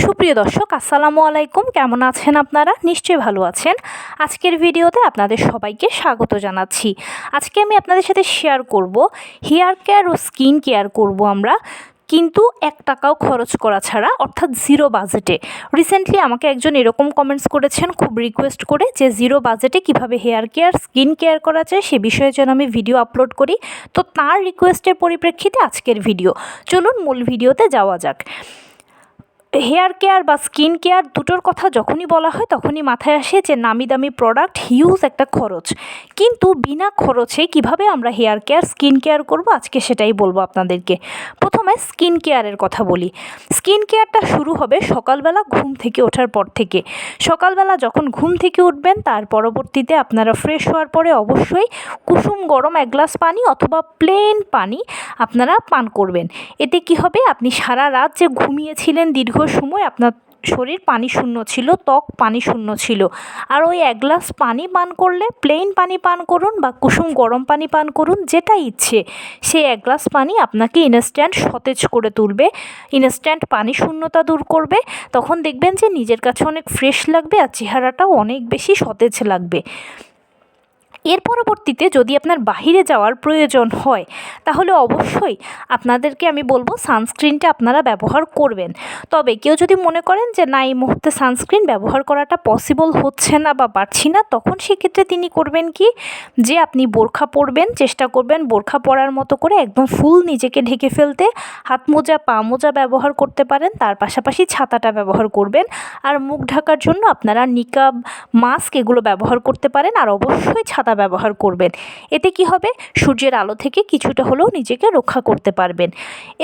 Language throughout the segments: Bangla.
সুপ্রিয় দর্শক, আসসালামু আলাইকুম। কেমন আছেন আপনারা? নিশ্চয়ই ভালো আছেন। আজকের ভিডিওতে আপনাদের সবাইকে স্বাগত জানাচ্ছি। আজকে আমি আপনাদের সাথে শেয়ার করব হেয়ার কেয়ার ও স্কিন কেয়ার করব আমরা, কিন্তু 1 টাকাও খরচ করা ছাড়া, অর্থাৎ জিরো বাজেটে। রিসেন্টলি আমাকে একজন এরকম কমেন্টস করেছেন খুব রিকোয়েস্ট করে যে জিরো বাজেটে কিভাবে হেয়ার কেয়ার স্কিন কেয়ার করা যায় সে বিষয়ে যেন আমি ভিডিও আপলোড করি। তো তার রিকোয়েস্টের পরিপ্রেক্ষিতে আজকের ভিডিও। চলুন মূল ভিডিওতে যাওয়া যাক। হেয়ার কেয়ার বা স্কিন কেয়ার দুটোর কথা যখনই বলা হয় তখনই মাথায় আসে যে নামি দামি প্রোডাক্ট, হিউজ একটা খরচ। কিন্তু বিনা খরচে কিভাবে আমরা হেয়ার কেয়ার স্কিন কেয়ার করব আজকে সেটাই বলবো আপনাদেরকে। প্রথমে স্কিন কেয়ারের কথা বলি। স্কিন কেয়ারটা শুরু হবে সকালবেলা ঘুম থেকে ওঠার পর থেকে। সকালবেলা যখন ঘুম থেকে উঠবেন তার পরবর্তীতে আপনারা ফ্রেশ হওয়ার পরে অবশ্যই কুসুম গরম 1 গ্লাস পানি অথবা প্লেন পানি আপনারা পান করবেন। এতে কি হবে, আপনি সারা রাত যে ঘুমিয়েছিলেন দীর্ঘ সময় আপনার শরীর পানি শূন্য ছিল, ত্বক পানি শূন্য ছিল, আর ওই 1 গ্লাস পানি পান করলে, প্লেন পানি পান করুন বা কুসুম গরম পানি পান করুন, যেটা ইচ্ছে, সেই 1 গ্লাস পানি আপনাকে ইনস্ট্যান্ট সতেজ করে তুলবে, ইনস্ট্যান্ট পানি শূন্যতা দূর করবে। তখন দেখবেন যে নিজের কাছে অনেক ফ্রেশ লাগবে আর চেহারাটাও অনেক বেশি সতেজ লাগবে। এর পরবর্তীতে যদি আপনার বাহিরে যাওয়ার প্রয়োজন হয় তাহলে অবশ্যই আপনাদেরকে আমি বলবো সানস্ক্রিনটা আপনারা ব্যবহার করবেন। তবে কেউ যদি মনে করেন যে না, এই মুহূর্তে সানস্ক্রিন ব্যবহার করাটা পসিবল হচ্ছে না বা পারছি না, তখন সেক্ষেত্রে তিনি করবেন কি, যে আপনি বোরখা পরবেন, চেষ্টা করবেন বোরখা পরার মতো করে একদম ফুল নিজেকে ঢেকে ফেলতে। হাত মোজা, পা মোজা ব্যবহার করতে পারেন, তার পাশাপাশি ছাতাটা ব্যবহার করবেন। আর মুখ ঢাকার জন্য আপনারা নিকাব, মাস্ক এগুলো ব্যবহার করতে পারেন, আর অবশ্যই ছাতা ব্যবহার করবেন। এতে কি হবে, সূর্যের আলো থেকে কিছুটা হলেও নিজেকে রক্ষা করতে পারবেন।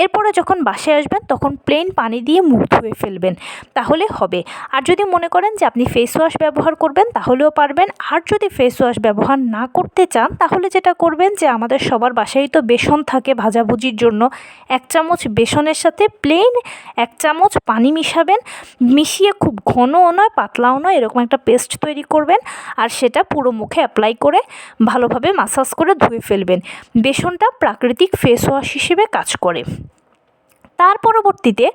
এরপরে যখন বাসায় আসবেন তখন প্লেন পানি দিয়ে মুখ ধুয়ে ফেলবেন, তাহলে হবে। আর যদি মনে করেন যে আপনি ফেস ওয়াশ ব্যবহার করবেন তাহলেও পারবেন। আর যদি ফেস ওয়াশ ব্যবহার না করতে চান তাহলে যেটা করবেন, যে আমাদের সবার বাসায় তো বেসন থাকে ভাজাভুজির জন্য, 1 চামচ বেসনের সাথে প্লেন 1 চামচ পানি মিশাবেন। মিশিয়ে খুব ঘনও নয় পাতলাও নয়, এরকম একটা পেস্ট তৈরি করবেন, আর সেটা পুরো মুখে অ্যাপ্লাই করে ভালোভাবে মাসাজ করে ধুয়ে ফেলবেন। বেসনটা প্রাকৃতিক ফেস ওয়াশ হিসেবে কাজ করে। তার পরবর্তীতে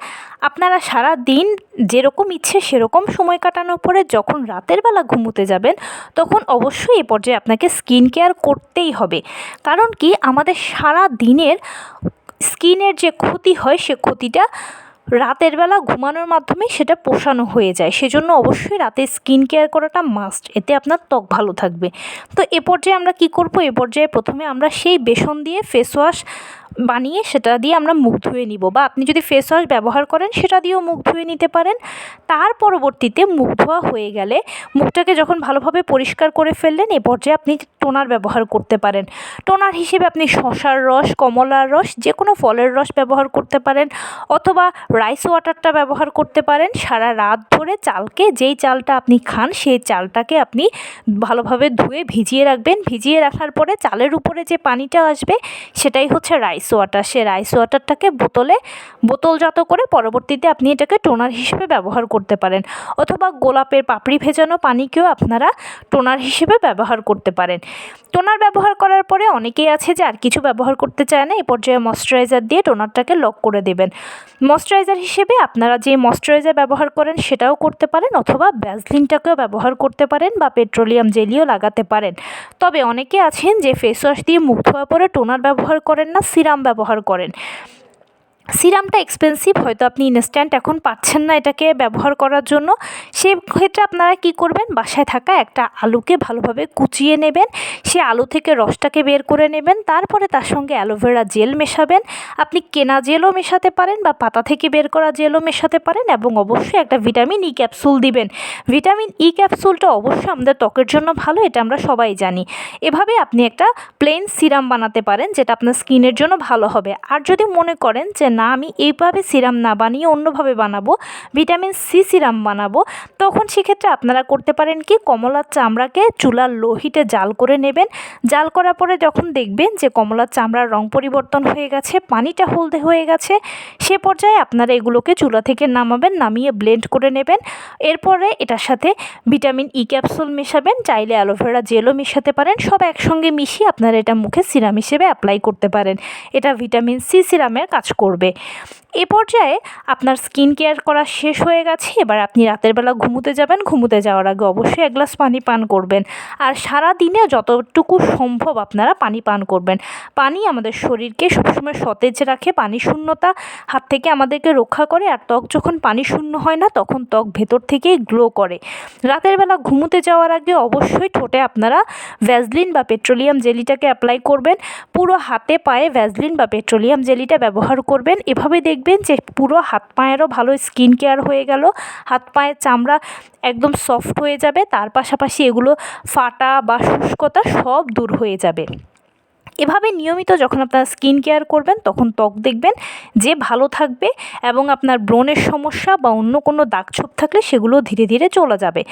আপনারা সারা দিন যেরকম ইচ্ছে সেরকম সময় কাটানোর পরে যখন রাতের বেলা ঘুমোতে যাবেন তখন অবশ্যই এ পর্যায়ে আপনাকে স্কিন কেয়ার করতেই হবে। কারণ কি, আমাদের সারা দিনের স্কিনের যে ক্ষতি হয় সে ক্ষতিটা রাতের বেলা ঘুমানোর মাধ্যমে সেটা পোষানো হয়ে যায়। সেজন্য অবশ্যই রাতে স্কিন কেয়ার করাটা মাস্ট, এতে আপনার ত্বক ভালো থাকবে। তো এ পর্যায়ে আমরা কি করব, এ পর্যায়ে প্রথমে আমরা সেই বেসন দিয়ে ফেস ওয়াশ বানিয়ে সেটা দিয়ে আমরা মুখ ধুয়ে নিব, বা আপনি যদি ফেস ওয়াশ ব্যবহার করেন সেটা দিয়েও মুখ ধুয়ে নিতে পারেন। তার পরবর্তীতে মুখ ধোয়া হয়ে গেলে, মুখটাকে যখন ভালোভাবে পরিষ্কার করে ফেললেন, এ পর্যায়ে আপনি টোনার ব্যবহার করতে পারেন। টোনার হিসেবে আপনি শসার রস, কমলার রস, যে কোনো ফলের রস ব্যবহার করতে পারেন, অথবা রাইস ওয়াটারটা ব্যবহার করতে পারেন। সারা রাত ধরে চালকে, যেই চালটা আপনি খান সেই চালটাকে আপনি ভালোভাবে ধুয়ে ভিজিয়ে রাখবেন। ভিজিয়ে রাখার পরে চালের উপরে যে পানিটা আসবে সেটাই হচ্ছে রাইস ওয়াটার। সে রাইস ওয়াটারটাকে বোতলজাত করে পরবর্তীতে আপনি এটাকে টোনার হিসেবে ব্যবহার করতে পারেন, অথবা গোলাপের পাপড়ি ভেজানো পানিকেও আপনারা টোনার হিসেবে ব্যবহার করতে পারেন। টোনার ব্যবহার করার পরে অনেকেই আছে যে আর কিছু ব্যবহার করতে চায় না, এ পর্যায়ে ময়শ্চারাইজার দিয়ে টোনারটাকে লক করে দেবেন। ময়শ্চারাইজার হিসেবে আপনারা যে ময়শ্চারাইজার ব্যবহার করেন সেটাও করতে পারেন, অথবা ভ্যাসলিনটাকেও ব্যবহার করতে পারেন, বা পেট্রোলিয়াম জেলিও লাগাতে পারেন। তবে অনেকে আছেন যে ফেস ওয়াশ দিয়ে মুখ ধোয়ার পরে টোনার ব্যবহার করেন না, সিরাম ব্যবহার করেন। সিরামটা এক্সপেন্সিভ, হয়তো আপনি ইনস্ট্যান্ট এখন পাচ্ছেন না এটাকে ব্যবহার করার জন্য। সেক্ষেত্রে আপনারা কি করবেন, বাসায় থাকা একটা আলুকে ভালোভাবে কুচিয়ে নেবেন, সে আলু থেকে রসটাকে বের করে নেবেন, তারপরে তার সঙ্গে অ্যালোভেরা জেল মেশাবেন। আপনি কেনা জেলও মেশাতে পারেন বা পাতা থেকে বের করা জেলও মেশাতে পারেন, এবং অবশ্যই একটা ভিটামিন ই ক্যাপসুল দিবেন। ভিটামিন ই ক্যাপসুলটা অবশ্যই আমাদের ত্বকের জন্য ভালো, এটা আমরা সবাই জানি। এভাবে আপনি একটা প্লেন সিরাম বানাতে পারেন, যেটা আপনার স্কিনের জন্য ভালো হবে। আর যদি মনে করেন যে না, আমি এইভাবে সিরাম না বানিয়ে অন্যভাবে বানাবো, ভিটামিন সি সিরাম বানাবো, তখন সেক্ষেত্রে আপনারা করতে পারেন কি, কমলার চামড়াকে চুলার লো হিটে জাল করে নেবেন। জাল করার পরে যখন দেখবেন যে কমলার চামড়ার রং পরিবর্তন হয়ে গেছে, পানিটা হলদে হয়ে গেছে, সে পর্যায়ে আপনারা এগুলোকে চুলা থেকে নামাবেন, নামিয়ে ব্লেন্ড করে নেবেন। এরপরে এটার সাথে ভিটামিন ই ক্যাপসুল মেশাবেন, চাইলে অ্যালোভেরা জেলও মেশাতে পারেন। সব একসঙ্গে মিশিয়ে আপনারা এটা মুখে সিরাম হিসেবে অ্যাপ্লাই করতে পারেন। এটা ভিটামিন সি সিরামের কাজ করবে। এ পর্যায়ে আপনার স্কিন কেয়ার করা শেষ হয়ে গেছে। এবার আপনি রাতের বেলা ঘুমোতে যাবেন। ঘুমোতে যাওয়ার আগে অবশ্যই 1 গ্লাস পানি পান করবেন। আর সারা দিনে যতটুকু সম্ভব আপনারা পানি পান করবেন। পানি আমাদের শরীরকে সবসময় সতেজ রাখে, পানি শূন্যতা হাত থেকে আমাদেরকে রক্ষা করে। আর ত্বক যখন পানি শূন্য হয় না, তখন ত্বক ভেতর থেকেই গ্লো করে। রাতের বেলা ঘুমোতে যাওয়ার আগে অবশ্যই ঠোঁটে আপনারা ভ্যাসলিন বা পেট্রোলিয়াম জেলিটাকে অ্যাপ্লাই করবেন। পুরো হাতে পায়ে ভ্যাসলিন বা পেট্রোলিয়াম জেলিটা ব্যবহার করবেন। এভাবে দেখবেন যে পুরো হাত পায়েরও ভালো স্কিন কেয়ার হয়ে গেল। হাত পায়ের চামড়া একদম সফট হয়ে যাবে। তার পাশাপাশি এগুলো ফাটা বা শুষ্কতা সব দূর হয়ে যাবে। এভাবে নিয়মিত যখন আপনারা স্কিন কেয়ার করবেন, তখন ত্বক দেখবেন যে ভালো থাকবে এবং আপনার ব্রণের সমস্যা বা অন্য কোনো দাগছোপ থাকলে সেগুলো ধীরে ধীরে চলে যাবে।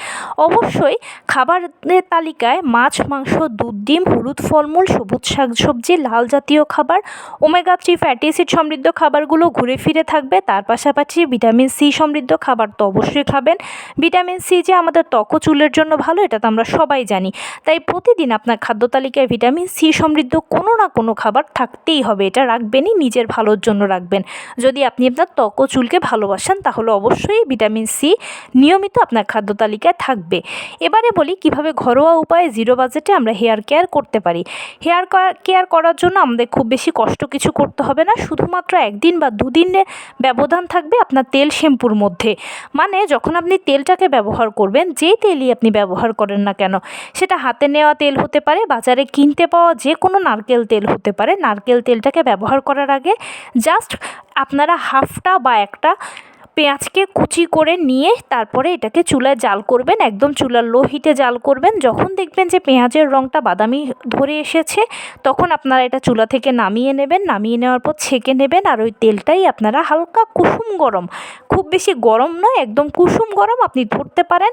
অবশ্যই খাবারের তালিকায় মাছ, মাংস, দুধ, ডিম, হলুদ ফলমূল, সবুজ শাকসবজি, লাল জাতীয় খাবার, ওমেগা 3 ফ্যাটি অ্যাসিড সমৃদ্ধ খাবারগুলো ঘুরে ফিরে থাকবে। তার পাশাপাশি ভিটামিন সি সমৃদ্ধ খাবার তো অবশ্যই খাবেন। ভিটামিন সি যে আমাদের ত্বক ও চুলের জন্য ভালো, এটা তো আমরা সবাই জানি। তাই প্রতিদিন আপনার খাদ্য তালিকায় ভিটামিন সি সমৃদ্ধ কোনো না কোনো খাবার থাকতেই হবে। এটা রাখবেনই, নিজের ভালোর জন্য রাখবেন। যদি আপনি আপনার ত্বক ও চুলকে ভালোবাসেন, তাহলে অবশ্যই ভিটামিন সি নিয়মিত আপনার খাদ্য তালিকায় থাকবে। এবারে বলি কিভাবে ঘরোয়া উপায়ে জিরো বাজেটে আমরা হেয়ার কেয়ার করতে পারি। হেয়ার কেয়ার করার জন্য আমাদের খুব বেশি কষ্ট কিছু করতে হবে না। শুধুমাত্র 1 দিন বা 2 দিনের ব্যবধান থাকবে আপনার তেল শ্যাম্পুর মধ্যে। মানে যখন আপনি তেলটাকে ব্যবহার করবেন, যেই তেলই আপনি ব্যবহার করেন না কেন, সেটা হাতে নেওয়া তেল হতে পারে, বাজারে কিনতে পাওয়া যে কোনো নারকেল তেল হতে পারে। নারকেল তেলটাকে ব্যবহার করার আগে জাস্ট আপনারা হাফটা বা একটা পেঁয়াজকে কুচি করে নিয়ে তারপরে এটাকে চুলায় জাল করবেন। একদম চুলার লো হিটে জাল করবেন। যখন দেখবেন যে পেঁয়াজের রঙটা বাদামি ধরে এসেছে, তখন আপনারা এটা চুলা থেকে নামিয়ে নেবেন। নামিয়ে নেওয়ার পর ছেঁকে নেবেন। আর ওই তেলটাই আপনারা হালকা কুসুম গরম, খুব বেশি গরম নয়, একদম কুসুম গরম আপনি ধরতে পারেন।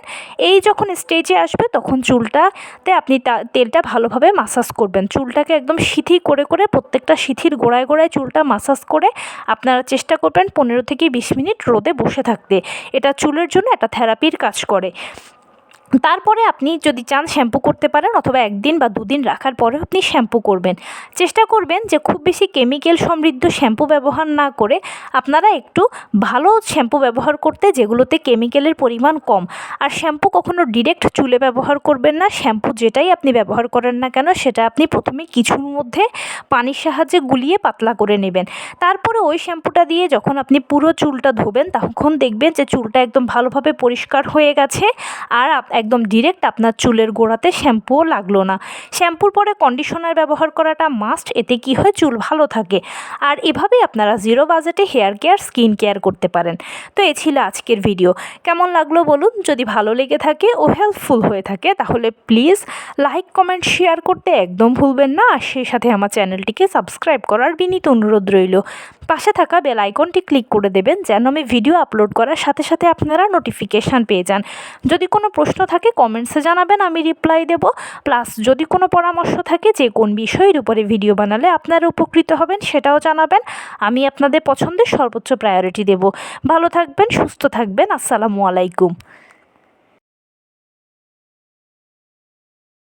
এই যখন স্টেজে আসবে, তখন চুলটাতে আপনি তেলটা ভালোভাবে মাসাজ করবেন। চুলটাকে একদম সিথি করে করে প্রত্যেকটা সিথির গোড়ায় গোড়ায় চুলটা মাসাজ করে আপনারা চেষ্টা করবেন 15 থেকে 20 মিনিট রোদে বসে থাকতে। এটা চুলের জন্য একটা থেরাপির কাজ করে। তারপরে আপনি যদি চান শ্যাম্পু করতে পারেন, অথবা 1 দিন বা 2 দিন রাখার পরে আপনি শ্যাম্পু করবেন। চেষ্টা করবেন যে খুব বেশি কেমিক্যাল সমৃদ্ধ শ্যাম্পু ব্যবহার না করে আপনারা একটু ভালো শ্যাম্পু ব্যবহার করতে, যেগুলোতে কেমিক্যালের পরিমাণ কম। আর শ্যাম্পু কখনো ডিরেক্ট চুলে ব্যবহার করবেন না। শ্যাম্পু যেটাই আপনি ব্যবহার করেন না কেন, সেটা আপনি প্রথমে কিছুর মধ্যে পানির সাহায্যে গুলিয়ে পাতলা করে নেবেন। তারপরে ওই শ্যাম্পুটা দিয়ে যখন আপনি পুরো চুলটা ধোবেন, তখন দেখবেন যে চুলটা একদম ভালোভাবে পরিষ্কার হয়ে গেছে। আর একদম ডিরেক্ট আপনার চুলের গোড়াতে শ্যাম্পুও লাগলো না। শ্যাম্পুর পরে কন্ডিশনার ব্যবহার করাটা মাস্ট। এতে কি হয়, চুল ভালো থাকে। আর এভাবেই আপনারা জিরো বাজেটে হেয়ার কেয়ার, স্কিন কেয়ার করতে পারেন। তো এ ছিল আজকের ভিডিও। কেমন লাগলো বলুন। যদি ভালো লেগে থাকে ও হেল্পফুল হয়ে থাকে, তাহলে প্লিজ লাইক, কমেন্ট, শেয়ার করতে একদম ভুলবেন না। আর সেই সাথে আমার চ্যানেলটিকে সাবস্ক্রাইব করার বিনীত অনুরোধ রইল। পাশে থাকা বেল আইকনটি ক্লিক করে দেবেন, যেন আমি ভিডিও আপলোড করার সাথে সাথে আপনারা নোটিফিকেশান পেয়ে যান। যদি কোনো প্রশ্ন থাকে কমেন্টসে জানাবেন, আমি রিপ্লাই দেব। প্লাস যদি কোনো পরামর্শ থাকে যে কোন বিষয়ের উপরে ভিডিও বানালে আপনারা উপকৃত হবেন, সেটাও জানাবেন। আমি আপনাদের পছন্দের সর্বোচ্চ প্রায়োরিটি দেব। ভালো থাকবেন, সুস্থ থাকবেন। আসসালামু আলাইকুম।